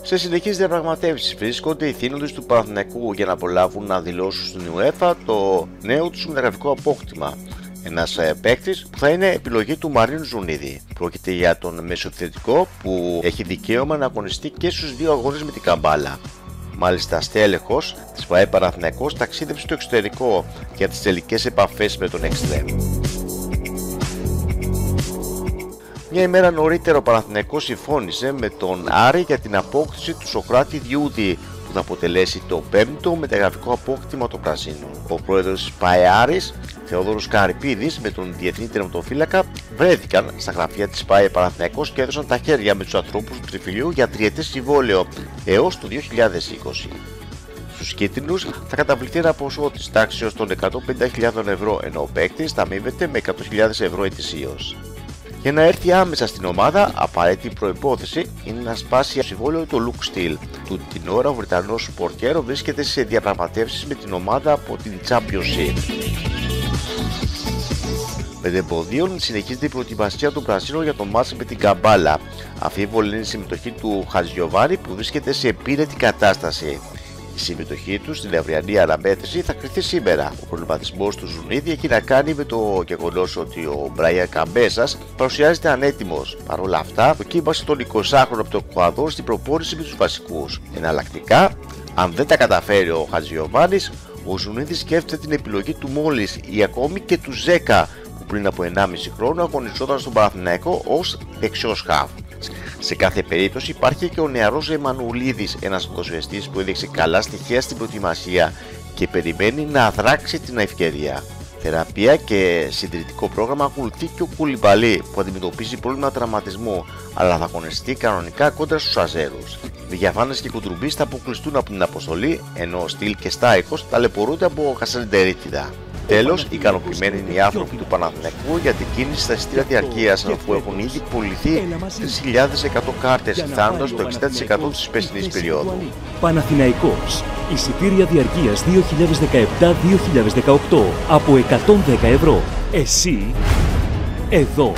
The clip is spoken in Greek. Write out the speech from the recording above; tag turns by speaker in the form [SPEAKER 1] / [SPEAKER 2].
[SPEAKER 1] Σε συνεχείς διαπραγματεύσεις βρίσκονται οι θύνοντες του Παναθηναϊκού για να προλάβουν να δηλώσουν στην UEFA το νέο του μεταγραφικό απόκτημα. Ένας παίκτης που θα είναι επιλογή του Μαρίνου Ζουνίδη. Πρόκειται για τον μεσοεπιθετικό που έχει δικαίωμα να αγωνιστεί και στους δύο αγώνες με την καμπάλα. Μάλιστα, στέλεχος της ΠΑΕ Παναθηναϊκός ταξίδευσε στο εξωτερικό για τις τελικές επαφές με τον Εξτρέμ. Μια ημέρα νωρίτερα ο Παναθηναϊκός συμφώνησε με τον Άρη για την απόκτηση του Σοκράτη Διούδη, που θα αποτελέσει το 5ο μεταγραφικό απόκτημα των Πρασίνων. Ο πρόεδρος της ΠΑΕ Άρης, Θεόδωρος Καρυπίδης, με τον διεθνή τερματοφύλακα βρέθηκαν στα γραφεία της ΠΑΕ Παναθηναϊκός και έδωσαν τα χέρια με τους ανθρώπους του τριφυλιού για τριετές συμβόλαιο έως το 2020. Στους κίτρινους θα καταβληθεί ένα ποσό της τάξης των 150.000 ευρώ, ενώ ο παίκτης θα αμείβεται με 100.000 ευρώ ετησίως. Για να έρθει άμεσα στην ομάδα, απαραίτητη προϋπόθεση είναι να σπάσει συμβόλαιο το Λουκ Στυλ. Του την ώρα ο Βρετανός πορτιέρο βρίσκεται σε διαπραγματεύσεις με την ομάδα από την Championship. Με εμποδίων συνεχίζεται η προετοιμασία των Πρασίνων για το μάτς με την Καμπάλα. Αμφίβολη είναι η συμμετοχή του Χατζιωβάνη που βρίσκεται σε επίρρετη κατάσταση. Η συμμετοχή του στην αυριανή αναμέτρηση θα κριθεί σήμερα. Ο προβληματισμός του Ζουνίδη έχει να κάνει με το γεγονός ότι ο Μπράιαν Καμπέσας παρουσιάζεται ανέτοιμος. Παρ' όλα αυτά, δοκίμασε τον 20χρονο από το Εκουαδόρ στην προπόνηση με τους βασικούς. Εναλλακτικά, αν δεν τα καταφέρει ο Χατζιωβάνης, ο Ζουνίδης σκέφτεται την επιλογή του Μόλις ή ακόμη και του Ζέκα, που πριν από 1,5 χρόνο αγωνιζόταν στον Παναθηναϊκό ως δεξιός χαφ. Σε κάθε περίπτωση υπάρχει και ο νεαρός Εμμανουλίδης, ένας ποδοσφαιριστής που έδειξε καλά στοιχεία στην προετοιμασία και περιμένει να αδράξει την ευκαιρία. Θεραπεία και συντηρητικό πρόγραμμα ακολουθεί και ο Κουλιμπαλί, που αντιμετωπίζει πρόβλημα τραυματισμού, αλλά θα αγωνιστεί κανονικά κόντρα στους Αζέρους. Διαφάνες και Κουντρουμπής θα αποκλειστούν από την αποστολή, ενώ Στυλ και Στάικος ταλαιπωρούνται από Χασαντερίτιδα. Τέλος, ικανοποιημένοι είναι οι άνθρωποι του Παναθηναϊκού για την κίνηση στα εισιτήρια διαρκείας, αφού έχουν ήδη πουληθεί 3.100 κάρτες, φτάνοντας το 60% της περσινής περίοδου.
[SPEAKER 2] Παναθηναϊκός. Εισιτήρια διαρκείας 2017-2018 από 110 ευρώ. Εσύ, εδώ.